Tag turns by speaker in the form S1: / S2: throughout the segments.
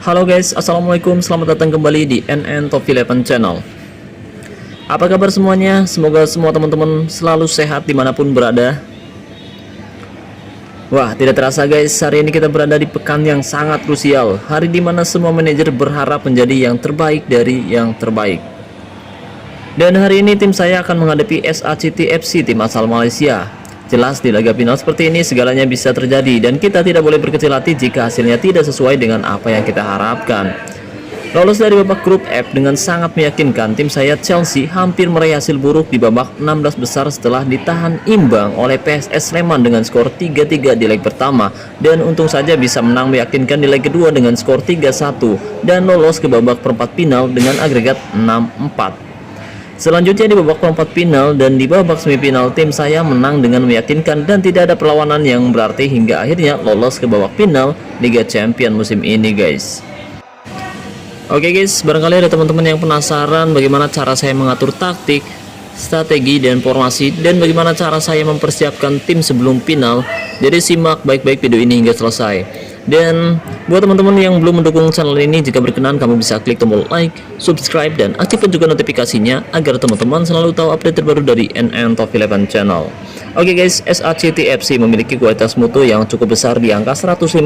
S1: Halo guys, assalamualaikum, selamat datang kembali di NN Top 11 Channel. Apa kabar semuanya? Semoga semua teman-teman selalu sehat dimanapun berada. Wah, tidak terasa guys, hari ini kita berada di pekan yang sangat krusial. Hari dimana semua manajer berharap menjadi yang terbaik dari yang terbaik. Dan hari ini tim saya akan menghadapi SACT FC, tim asal Malaysia. Jelas di laga final seperti ini segalanya bisa terjadi dan kita tidak boleh berkecil hati jika hasilnya tidak sesuai dengan apa yang kita harapkan. Lolos dari babak grup F dengan sangat meyakinkan, tim saya Chelsea hampir meraih hasil buruk di babak 16 besar setelah ditahan imbang oleh PSS Sleman dengan skor 3-3 di leg pertama, dan untung saja bisa menang meyakinkan di leg kedua dengan skor 3-1 dan lolos ke babak perempat final dengan agregat 6-4. Selanjutnya di babak perempat final dan di babak semifinal tim saya menang dengan meyakinkan dan tidak ada perlawanan yang berarti hingga akhirnya lolos ke babak final Liga Champions musim ini guys. Oke guys, barangkali ada teman-teman yang penasaran bagaimana cara saya mengatur taktik, strategi dan formasi, dan bagaimana cara saya mempersiapkan tim sebelum final. Jadi simak baik-baik video ini hingga selesai. Dan buat teman-teman yang belum mendukung channel ini, jika berkenan kamu bisa klik tombol like, subscribe, dan aktifkan juga notifikasinya agar teman-teman selalu tahu update terbaru dari NN Top 11 Channel. Oke guys, SACT FC memiliki kualitas mutu yang cukup besar di angka 105,3%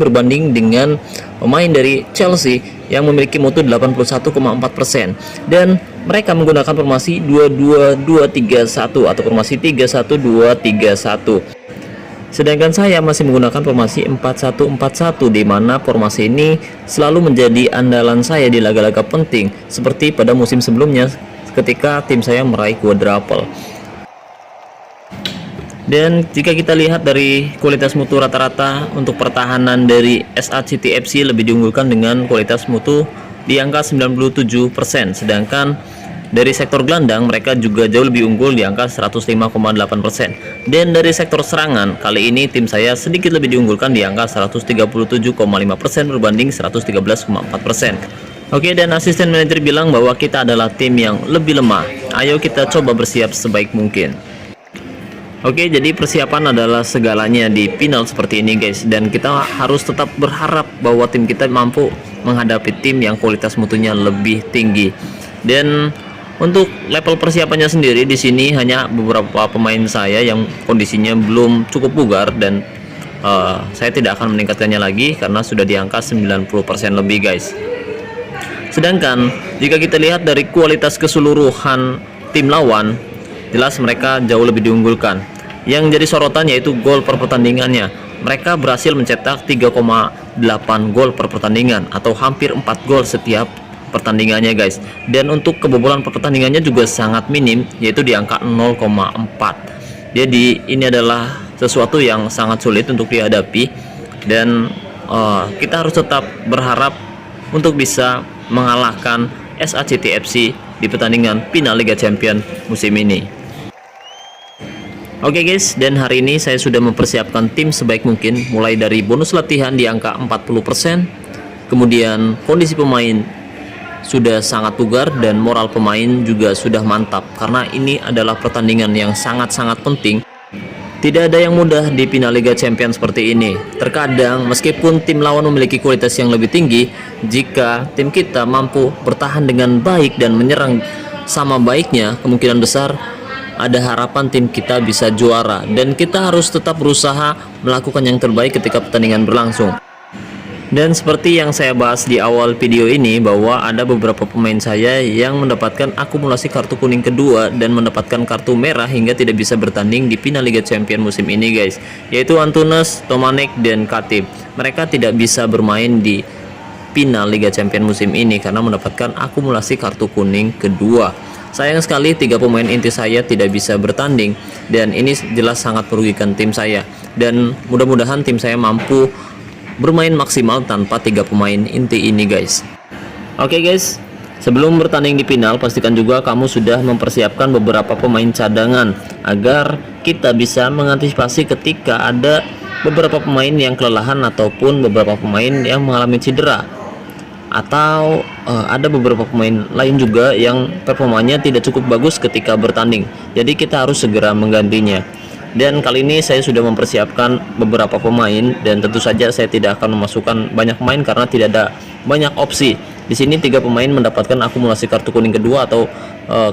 S1: berbanding dengan pemain dari Chelsea yang memiliki mutu 81,4%, dan mereka menggunakan formasi 2-2-2-3-1 atau formasi 3-1-2-3-1. Sedangkan saya masih menggunakan formasi 4-1-4-1, di mana formasi ini selalu menjadi andalan saya di laga-laga penting seperti pada musim sebelumnya ketika tim saya meraih quadruple. Dan jika kita lihat dari kualitas mutu rata-rata untuk pertahanan dari SACT FC lebih diunggulkan dengan kualitas mutu di angka 97%, sedangkan dari sektor gelandang mereka juga jauh lebih unggul di angka 105,8%. Dan dari sektor serangan kali ini tim saya sedikit lebih diunggulkan di angka 137,5% berbanding 113,4%. Oke, dan asisten manajer bilang bahwa kita adalah tim yang lebih lemah. Ayo kita coba bersiap sebaik mungkin. Oke, jadi persiapan adalah segalanya di final seperti ini guys, dan kita harus tetap berharap bahwa tim kita mampu menghadapi tim yang kualitas mutunya lebih tinggi. Dan untuk level persiapannya sendiri di sini hanya beberapa pemain saya yang kondisinya belum cukup bugar, dan saya tidak akan meningkatkannya lagi karena sudah di angka 90% lebih guys. Sedangkan jika kita lihat dari kualitas keseluruhan tim lawan, jelas mereka jauh lebih diunggulkan. Yang jadi sorotan yaitu gol per pertandingannya. Mereka berhasil mencetak 3,8 gol per pertandingan atau hampir 4 gol setiap pertandingannya guys. Dan untuk kebobolan per pertandingannya juga sangat minim, yaitu di angka 0,4. Jadi ini adalah sesuatu yang sangat sulit untuk dihadapi, dan kita harus tetap berharap untuk bisa mengalahkan SACT FC di pertandingan final Liga Champions musim ini. Oke guys, dan hari ini saya sudah mempersiapkan tim sebaik mungkin, mulai dari bonus latihan di angka 40%, kemudian kondisi pemain sudah sangat bugar dan moral pemain juga sudah mantap karena ini adalah pertandingan yang sangat-sangat penting. Tidak ada yang mudah di final Liga Champions seperti ini. Terkadang meskipun tim lawan memiliki kualitas yang lebih tinggi, jika tim kita mampu bertahan dengan baik dan menyerang sama baiknya, kemungkinan besar ada harapan tim kita bisa juara, dan kita harus tetap berusaha melakukan yang terbaik ketika pertandingan berlangsung. Dan seperti yang saya bahas di awal video ini, bahwa ada beberapa pemain saya yang mendapatkan akumulasi kartu kuning kedua dan mendapatkan kartu merah hingga tidak bisa bertanding di final Liga Champions musim ini guys, yaitu Antunes, Tomanek, dan Katib. Mereka tidak bisa bermain di final Liga Champions musim ini karena mendapatkan akumulasi kartu kuning kedua. Sayang sekali 3 pemain inti saya tidak bisa bertanding, dan ini jelas sangat merugikan tim saya, dan mudah-mudahan tim saya mampu bermain maksimal tanpa 3 pemain inti ini guys. Oke guys, sebelum bertanding di final pastikan juga kamu sudah mempersiapkan beberapa pemain cadangan agar kita bisa mengantisipasi ketika ada beberapa pemain yang kelelahan ataupun beberapa pemain yang mengalami cedera, atau ada beberapa pemain lain juga yang performanya tidak cukup bagus ketika bertanding. Jadi kita harus segera menggantinya. Dan kali ini saya sudah mempersiapkan beberapa pemain, dan tentu saja saya tidak akan memasukkan banyak pemain karena tidak ada banyak opsi. Di sini 3 pemain mendapatkan akumulasi kartu kuning kedua atau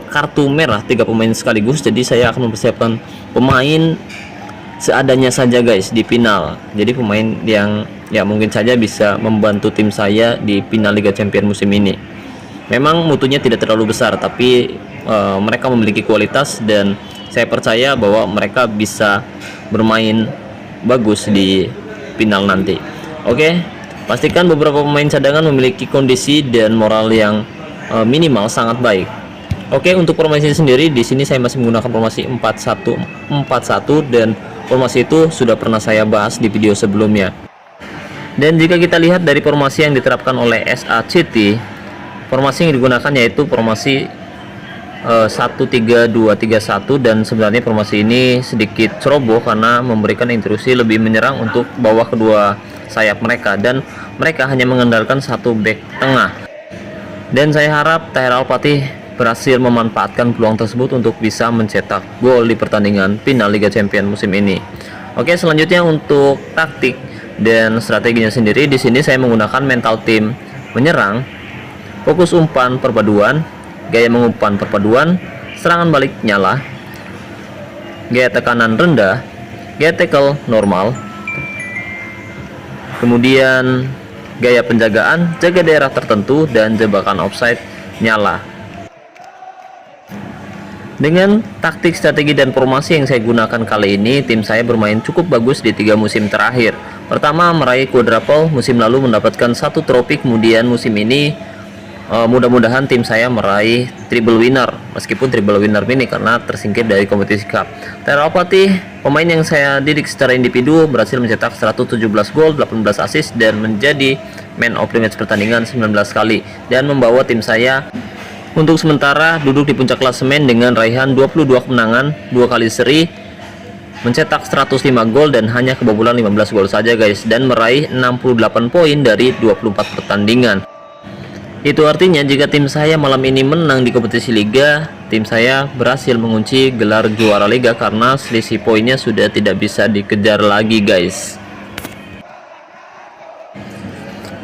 S1: kartu merah 3 pemain sekaligus. Jadi saya akan mempersiapkan pemain seadanya saja guys di final. Jadi pemain yang ya mungkin saja bisa membantu tim saya di final Liga Champions musim ini. Memang mutunya tidak terlalu besar, tapi mereka memiliki kualitas dan saya percaya bahwa mereka bisa bermain bagus di final nanti. Oke, pastikan beberapa pemain cadangan memiliki kondisi dan moral yang minimal sangat baik. Oke, untuk formasi sendiri di sini saya masih menggunakan formasi 4-1-4-1, dan formasi itu sudah pernah saya bahas di video sebelumnya. Dan jika kita lihat dari formasi yang diterapkan oleh SACT, formasi yang digunakan yaitu formasi 1-3-2-3-1, dan sebenarnya formasi ini sedikit ceroboh karena memberikan intrusi lebih menyerang untuk bawah kedua sayap mereka, dan mereka hanya mengandalkan satu back tengah. Dan saya harap Tahir Al-Fatih berhasil memanfaatkan peluang tersebut untuk bisa mencetak gol di pertandingan final Liga Champions musim ini. Oke, selanjutnya untuk taktik dan strateginya sendiri, di sini saya menggunakan mental tim menyerang, fokus umpan perpaduan, gaya mengumpan perpaduan, serangan balik nyala, gaya tekanan rendah, gaya tackle normal, kemudian gaya penjagaan, jaga daerah tertentu, dan jebakan offside nyala. Dengan taktik, strategi, dan formasi yang saya gunakan kali ini, tim saya bermain cukup bagus di 3 musim terakhir. Pertama, meraih quadruple, musim lalu mendapatkan 1 trofi, kemudian musim ini mudah-mudahan tim saya meraih triple winner, meskipun triple winner ini karena tersingkir dari kompetisi cup. Tahir Al-Fatih, pemain yang saya didik secara individu, berhasil mencetak 117 gol, 18 assist, dan menjadi man of the match pertandingan 19 kali, dan membawa tim saya untuk sementara duduk di puncak klasemen dengan raihan 22 kemenangan, 2 kali seri, mencetak 105 gol dan hanya kebobolan 15 gol saja guys, dan meraih 68 poin dari 24 pertandingan. Itu artinya jika tim saya malam ini menang di kompetisi liga, tim saya berhasil mengunci gelar juara liga karena selisih poinnya sudah tidak bisa dikejar lagi guys.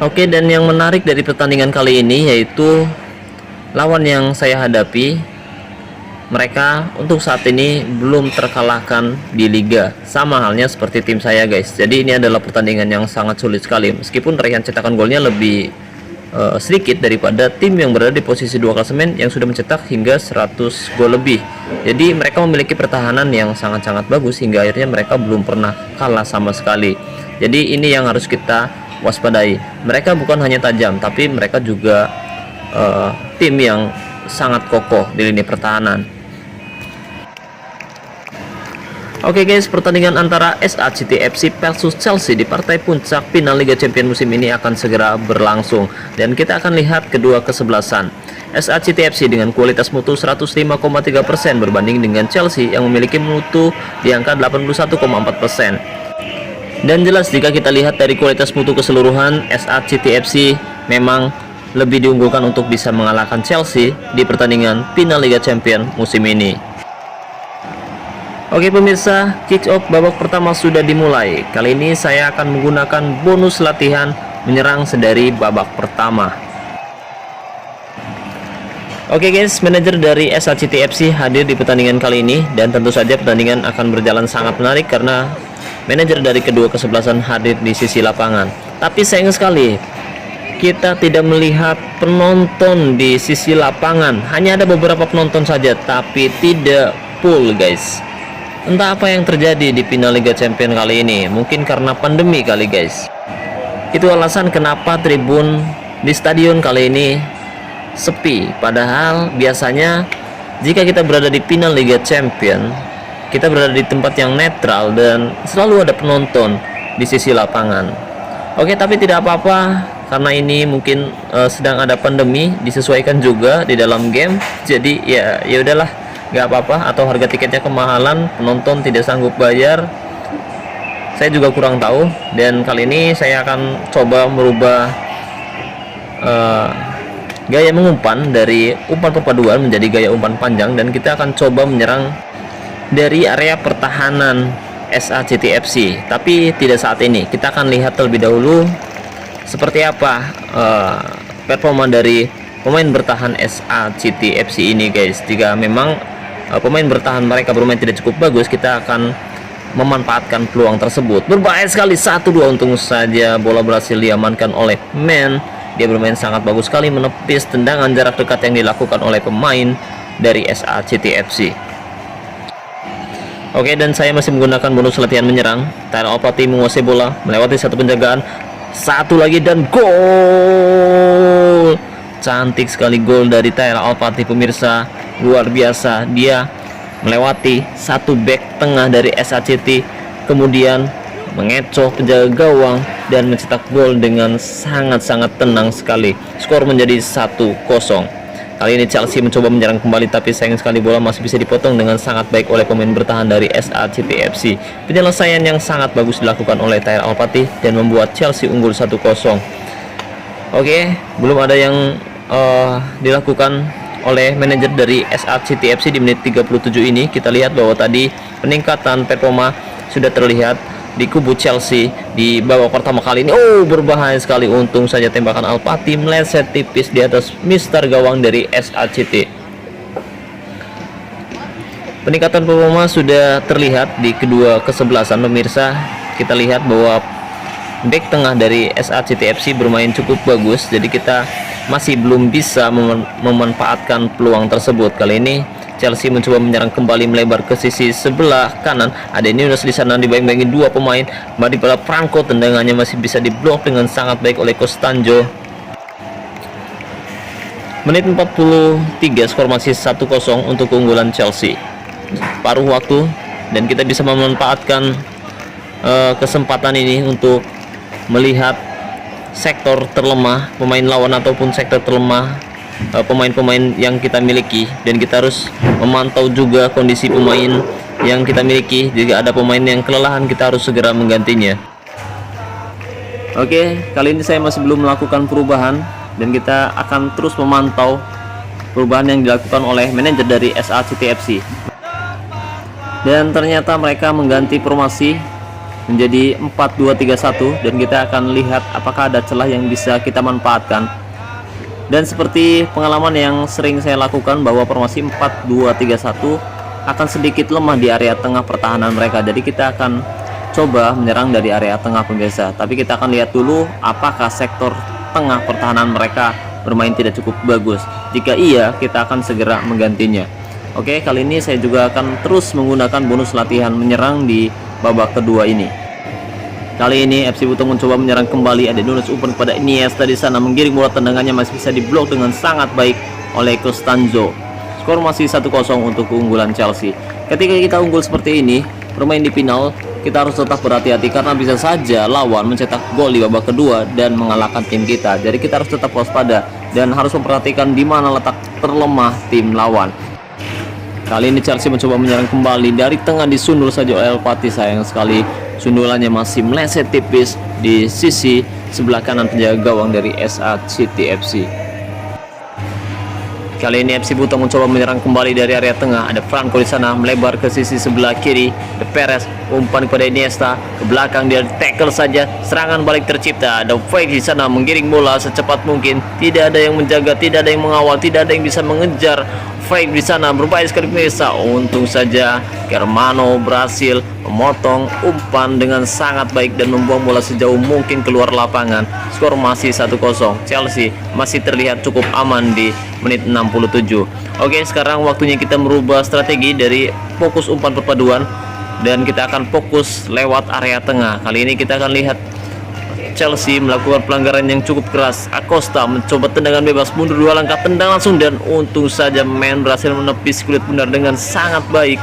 S1: Oke, dan yang menarik dari pertandingan kali ini yaitu lawan yang saya hadapi, mereka untuk saat ini belum terkalahkan di liga, sama halnya seperti tim saya guys. Jadi ini adalah pertandingan yang sangat sulit sekali, meskipun raihan cetakan golnya lebih sedikit daripada tim yang berada di posisi 2 klasemen yang sudah mencetak hingga 100 gol lebih. Jadi mereka memiliki pertahanan yang sangat-sangat bagus hingga akhirnya mereka belum pernah kalah sama sekali. Jadi ini yang harus kita waspadai. Mereka bukan hanya tajam, tapi mereka juga tim yang sangat kokoh di lini pertahanan. Oke guys, pertandingan antara SACT FC versus Chelsea di partai puncak final Liga Champions musim ini akan segera berlangsung, dan kita akan lihat kedua kesebelasan. SACT FC dengan kualitas mutu 105,3% berbanding dengan Chelsea yang memiliki mutu di angka 81,4%. Dan jelas jika kita lihat dari kualitas mutu keseluruhan, SACT FC memang lebih diunggulkan untuk bisa mengalahkan Chelsea di pertandingan final Liga Champions musim ini. Oke pemirsa, kick off babak pertama sudah dimulai. Kali ini saya akan menggunakan bonus latihan menyerang sedari babak pertama. Oke guys, manajer dari SACT FC hadir di pertandingan kali ini, dan tentu saja pertandingan akan berjalan sangat menarik karena manajer dari kedua kesebelasan hadir di sisi lapangan. Tapi sayang sekali kita tidak melihat penonton di sisi lapangan. Hanya ada beberapa penonton saja, tapi tidak full guys. Entah apa yang terjadi di final Liga Champions kali ini, mungkin karena pandemi kali guys. Itu alasan kenapa tribun di stadion kali ini sepi. Padahal biasanya jika kita berada di final Liga Champions, kita berada di tempat yang netral dan selalu ada penonton di sisi lapangan. Oke, tapi tidak apa-apa karena ini mungkin sedang ada pandemi, disesuaikan juga di dalam game. Jadi ya udahlah, nggak apa-apa. Atau harga tiketnya kemahalan, penonton tidak sanggup bayar, saya juga kurang tahu. Dan kali ini saya akan coba merubah gaya mengumpan dari umpan perpaduan menjadi gaya umpan panjang, dan kita akan coba menyerang dari area pertahanan SACT FC. Tapi tidak saat ini. Kita akan lihat terlebih dahulu seperti apa performa dari pemain bertahan SACT FC ini, guys. Jika memang pemain bertahan mereka bermain tidak cukup bagus, kita akan memanfaatkan peluang tersebut. Berbahaya sekali, 1-2, untung saja bola berhasil diamankan oleh Man. Dia bermain sangat bagus sekali menepis tendangan jarak dekat yang dilakukan oleh pemain dari SACT FC. Oke, dan saya masih menggunakan bonus latihan menyerang. Tyler Alpati menguasai bola, melewati satu penjagaan, satu lagi, dan gol. Cantik sekali gol dari Tyler Alpati, pemirsa. Luar biasa, dia melewati satu back tengah dari SACT, kemudian mengecoh penjaga gawang dan mencetak gol dengan sangat-sangat tenang sekali. Skor menjadi 1-0. Kali ini Chelsea mencoba menyerang kembali, tapi sayang sekali bola masih bisa dipotong dengan sangat baik oleh pemain bertahan dari SACT FC. Penyelesaian yang sangat bagus dilakukan oleh Tyler Alpati dan membuat Chelsea unggul 1-0. Oke, belum ada yang dilakukan oleh manajer dari SACT FC di menit 37 ini. Kita lihat bahwa tadi peningkatan performa sudah terlihat di kubu Chelsea di babak pertama kali ini. Oh, berbahaya sekali, untung saja tembakan Alpati meleset tipis di atas mister gawang dari SACT. Peningkatan performa sudah terlihat di kedua kesebelasan, pemirsa. Kita lihat bahwa back tengah dari SACT FC bermain cukup bagus, jadi kita masih belum bisa memanfaatkan peluang tersebut. Kali ini Chelsea mencoba menyerang kembali, melebar ke sisi sebelah kanan. Ada Nunes di sana, dibayang-bayangin dua pemain. Daripada Franco, tendangannya masih bisa diblok dengan sangat baik oleh Costanzo. Menit 43, skor masih 1-0 untuk keunggulan Chelsea. Paruh waktu dan kita bisa memanfaatkan kesempatan ini untuk melihat sektor terlemah pemain lawan ataupun sektor terlemah pemain-pemain yang kita miliki, dan kita harus memantau juga kondisi pemain yang kita miliki. Jika ada pemain yang kelelahan, kita harus segera menggantinya. Oke, kali ini saya masih belum melakukan perubahan, dan kita akan terus memantau perubahan yang dilakukan oleh manajer dari SACT FC. Dan ternyata mereka mengganti formasi menjadi 4-2-3-1, dan kita akan lihat apakah ada celah yang bisa kita manfaatkan. Dan seperti pengalaman yang sering saya lakukan, bahwa formasi 4-2-3-1 akan sedikit lemah di area tengah pertahanan mereka. Jadi kita akan coba menyerang dari area tengah, pemirsa. Tapi kita akan lihat dulu apakah sektor tengah pertahanan mereka bermain tidak cukup bagus. Jika iya, kita akan segera menggantinya. Oke, kali ini saya juga akan terus menggunakan bonus latihan menyerang di babak kedua ini. Kali ini FC Butung mencoba menyerang kembali. Ada Nunes umpan kepada Iniesta di sana, menggiring bola, tendangannya masih bisa diblok dengan sangat baik oleh Costanzo. Skor masih 1-0 untuk keunggulan Chelsea. Ketika kita unggul seperti ini, bermain di final, kita harus tetap berhati-hati karena bisa saja lawan mencetak gol di babak kedua dan mengalahkan tim kita. Jadi kita harus tetap waspada dan harus memperhatikan di mana letak terlemah tim lawan. Kali ini Chelsea mencoba menyerang kembali, dari tengah disundul saja oleh Alpati. Sayang sekali sundulannya masih meleset tipis di sisi sebelah kanan penjaga gawang dari SACT FC. Kali ini FC Butung mencoba menyerang kembali dari area tengah. Ada Franco di sana, melebar ke sisi sebelah kiri. De Perez umpan kepada Iniesta, ke belakang dia tackle saja. Serangan balik tercipta. Ada Fake di sana, menggiring bola secepat mungkin. Tidak ada yang menjaga, tidak ada yang mengawal, tidak ada yang bisa mengejar. Fake di sana, berbahaya sekali pemirsa. Untung saja Germano berhasil memotong umpan dengan sangat baik dan membuang bola sejauh mungkin keluar lapangan. Skor masih 1-0. Chelsea masih terlihat cukup aman di menit 67. Oke, sekarang waktunya kita merubah strategi dari fokus umpan perpaduan, dan kita akan fokus lewat area tengah. Kali ini kita akan lihat Chelsea melakukan pelanggaran yang cukup keras. Acosta mencoba tendangan bebas, mundur 2 langkah, tendang langsung, dan untung saja Man berhasil menepis kulit bundar dengan sangat baik.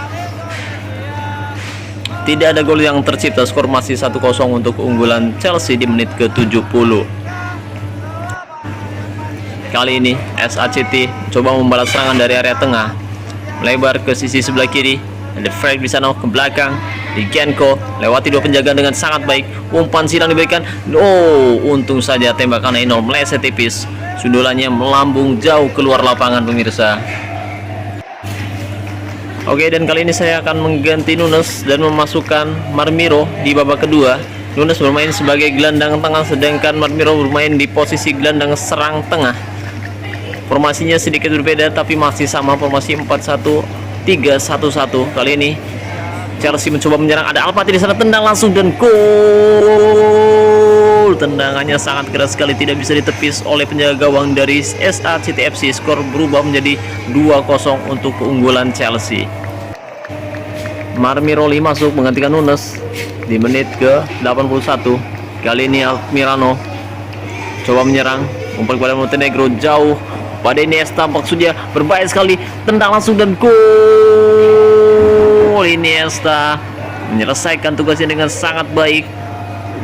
S1: Tidak ada gol yang tercipta. Skor masih 1-0 untuk keunggulan Chelsea di menit ke-70. Kali ini SACT coba membalas serangan dari area tengah, melebar ke sisi sebelah kiri. Ada Frank di sana, ke belakang di Genko, lewati dua penjagaan dengan sangat baik. Umpan silang diberikan. Oh, untung saja tembakan Eno meleset tipis. Sundulannya melambung jauh keluar lapangan, pemirsa. Oke, dan kali ini saya akan mengganti Nunes dan memasukkan Marmiro di babak kedua. Nunes bermain sebagai gelandang tengah, sedangkan Marmiro bermain di posisi gelandang serang tengah. Formasinya sedikit berbeda tapi masih sama, formasi 4-1-3-1-1. Kali ini Chelsea mencoba menyerang, ada Al-Fatih di sana, tendang langsung dan gol. Tendangannya sangat keras sekali, tidak bisa ditepis oleh penjaga gawang dari SACTFC. Skor berubah menjadi 2-0 untuk keunggulan Chelsea. Marmiroli masuk menggantikan Nunes di menit ke 81. Kali ini Almirano coba menyerang, umpan kepada Montenegro jauh pada Iniesta, maksudnya berbahaya sekali, tendang langsung dan gol. Iniesta menyelesaikan tugasnya dengan sangat baik.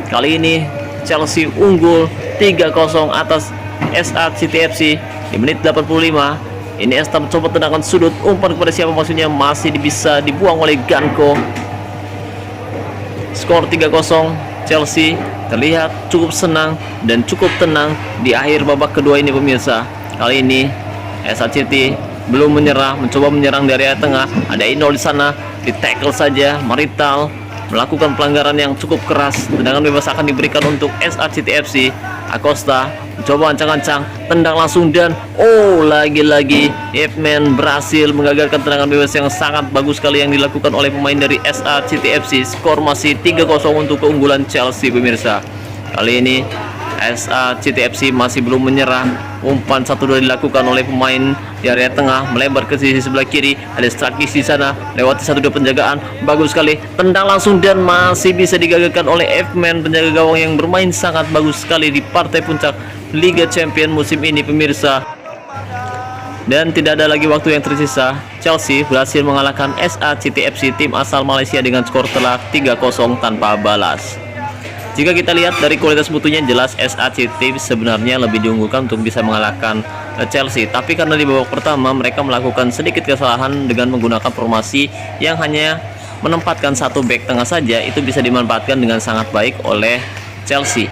S1: Kali ini Chelsea unggul 3-0 atas SACTFC di menit 85. Iniesta mencoba tendangan sudut, umpan kepada siapa maksudnya, masih bisa dibuang oleh Ganko. Skor 3-0. Chelsea terlihat cukup senang dan cukup tenang di akhir babak kedua ini pemirsa. Kali ini SACT belum menyerah, mencoba menyerang dari area tengah. Ada Inol di sana, di tackle saja. Marital melakukan pelanggaran yang cukup keras. Tendangan bebas akan diberikan untuk SACTFC. Acosta mencoba ancang-ancang, tendang langsung dan lagi-lagi Ipman berhasil menggagalkan tendangan bebas yang sangat bagus sekali yang dilakukan oleh pemain dari SACTFC. Skor masih 3-0 untuk keunggulan Chelsea pemirsa. Kali ini SACTFC masih belum menyerah. Umpan 1-2 dilakukan oleh pemain di area tengah, melebar ke sisi sebelah kiri. Ada Strakis di sana, lewati 1-2 penjagaan, bagus sekali, tendang langsung dan masih bisa digagalkan oleh F-Man, penjaga gawang yang bermain sangat bagus sekali di partai puncak Liga Champions musim ini pemirsa. Dan tidak ada lagi waktu yang tersisa. Chelsea berhasil mengalahkan SACTFC, tim asal Malaysia, dengan skor telak 3-0 tanpa balas. Jika kita lihat dari kualitas mutunya, jelas SACT sebenarnya lebih diunggulkan untuk bisa mengalahkan Chelsea. Tapi karena di babak pertama mereka melakukan sedikit kesalahan dengan menggunakan formasi yang hanya menempatkan satu back tengah saja, itu bisa dimanfaatkan dengan sangat baik oleh Chelsea.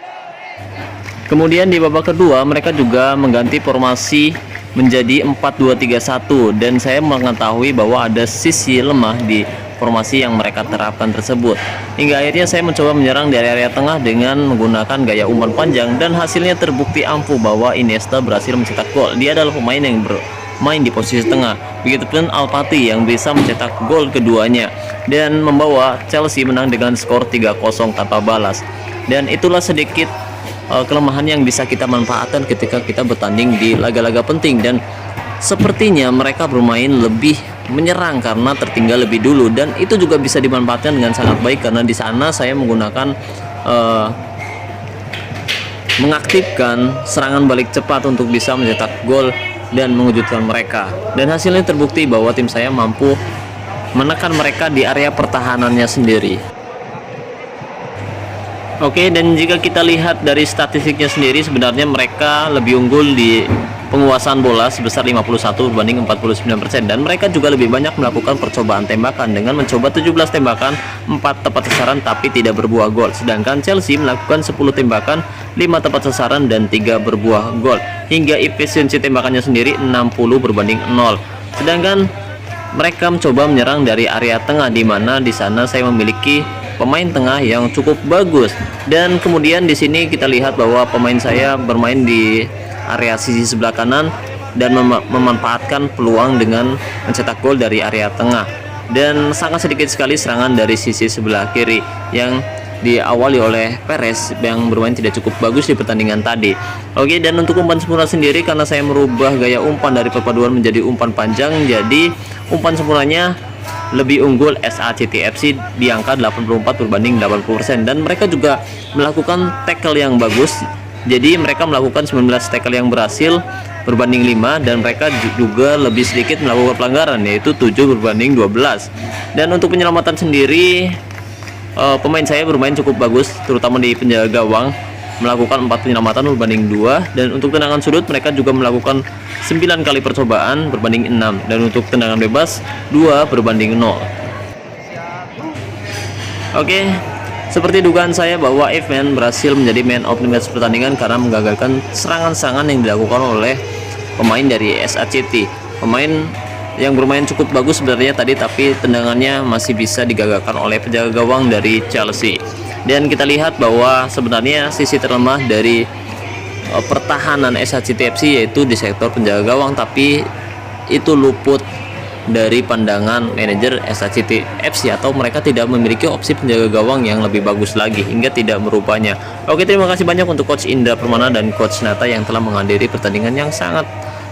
S1: Kemudian di babak kedua mereka juga mengganti formasi menjadi 4-2-3-1, dan saya mengetahui bahwa ada sisi lemah di formasi yang mereka terapkan tersebut. Hingga akhirnya saya mencoba menyerang dari area tengah dengan menggunakan gaya umpan panjang, dan hasilnya terbukti ampuh bahwa Iniesta berhasil mencetak gol. Dia adalah pemain yang bermain di posisi tengah. Begitupun Al-Fatih yang bisa mencetak gol keduanya dan membawa Chelsea menang dengan skor 3-0 tanpa balas. Dan itulah sedikit kelemahan yang bisa kita manfaatkan ketika kita bertanding di laga-laga penting, dan sepertinya mereka bermain lebih menyerang karena tertinggal lebih dulu, dan itu juga bisa dimanfaatkan dengan sangat baik karena di sana saya menggunakan mengaktifkan serangan balik cepat untuk bisa mencetak gol dan mengejutkan mereka, dan hasilnya terbukti bahwa tim saya mampu menekan mereka di area pertahanannya sendiri. Oke, dan jika kita lihat dari statistiknya sendiri, sebenarnya mereka lebih unggul di penguasaan bola sebesar 51 berbanding 49%, dan mereka juga lebih banyak melakukan percobaan tembakan dengan mencoba 17 tembakan, 4 tepat sasaran tapi tidak berbuah gol. Sedangkan Chelsea melakukan 10 tembakan, 5 tepat sasaran dan 3 berbuah gol. Hingga efisiensi tembakannya sendiri 60 berbanding 0. Sedangkan mereka mencoba menyerang dari area tengah, di mana di sana saya memiliki pemain tengah yang cukup bagus, dan kemudian di sini kita lihat bahwa pemain saya bermain di area sisi sebelah kanan dan memanfaatkan peluang dengan mencetak gol dari area tengah, dan sangat sedikit sekali serangan dari sisi sebelah kiri yang diawali oleh Perez yang bermain tidak cukup bagus di pertandingan tadi. Oke, dan untuk umpan sempurna sendiri, karena saya merubah gaya umpan dari perpaduan menjadi umpan panjang, jadi umpan sempurnanya lebih unggul SACTFC di angka 84 berbanding 80%, dan mereka juga melakukan tackle yang bagus. Jadi mereka melakukan 19 tackle yang berhasil berbanding 5, dan mereka juga lebih sedikit melakukan pelanggaran, yaitu 7 berbanding 12. Dan untuk penyelamatan sendiri, pemain saya bermain cukup bagus, terutama di penjaga gawang, melakukan 4 penyelamatan berbanding 2, dan untuk tendangan sudut mereka juga melakukan 9 kali percobaan berbanding 6, dan untuk tendangan bebas 2 berbanding 0. Oke, seperti dugaan saya bahwa Evan berhasil menjadi man of the match pertandingan karena menggagalkan serangan-serangan yang dilakukan oleh pemain dari SACT. Pemain yang bermain cukup bagus sebenarnya tadi, tapi tendangannya masih bisa digagalkan oleh penjaga gawang dari Chelsea. Dan kita lihat bahwa sebenarnya sisi terlemah dari pertahanan SHCTFC yaitu di sektor penjaga gawang, tapi itu luput dari pandangan manajer SHCTFC, atau mereka tidak memiliki opsi penjaga gawang yang lebih bagus lagi hingga tidak merubahnya. Oke, terima kasih banyak untuk Coach Indra Permana dan Coach Nata yang telah menghadiri pertandingan yang sangat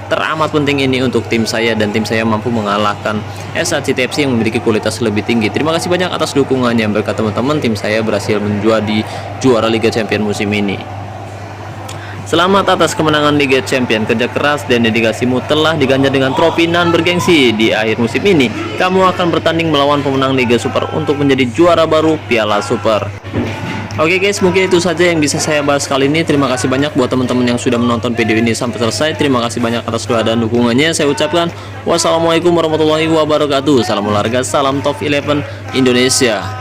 S1: teramat penting ini untuk tim saya, dan tim saya mampu mengalahkan SHCTFC yang memiliki kualitas lebih tinggi. Terima kasih banyak atas dukungannya. Berkat teman-teman, tim saya berhasil menjadi juara Liga Champions musim ini. Selamat atas kemenangan Liga Champions. Kerja keras dan dedikasimu telah diganjar dengan trofi nan bergengsi. Di akhir musim ini, kamu akan bertanding melawan pemenang Liga Super untuk menjadi juara baru Piala Super. Oke guys, mungkin itu saja yang bisa saya bahas kali ini. Terima kasih banyak buat teman-teman yang sudah menonton video ini sampai selesai. Terima kasih banyak atas doa dan dukungannya. Saya ucapkan wassalamualaikum warahmatullahi wabarakatuh. Salam olahraga, salam Top 11 Indonesia.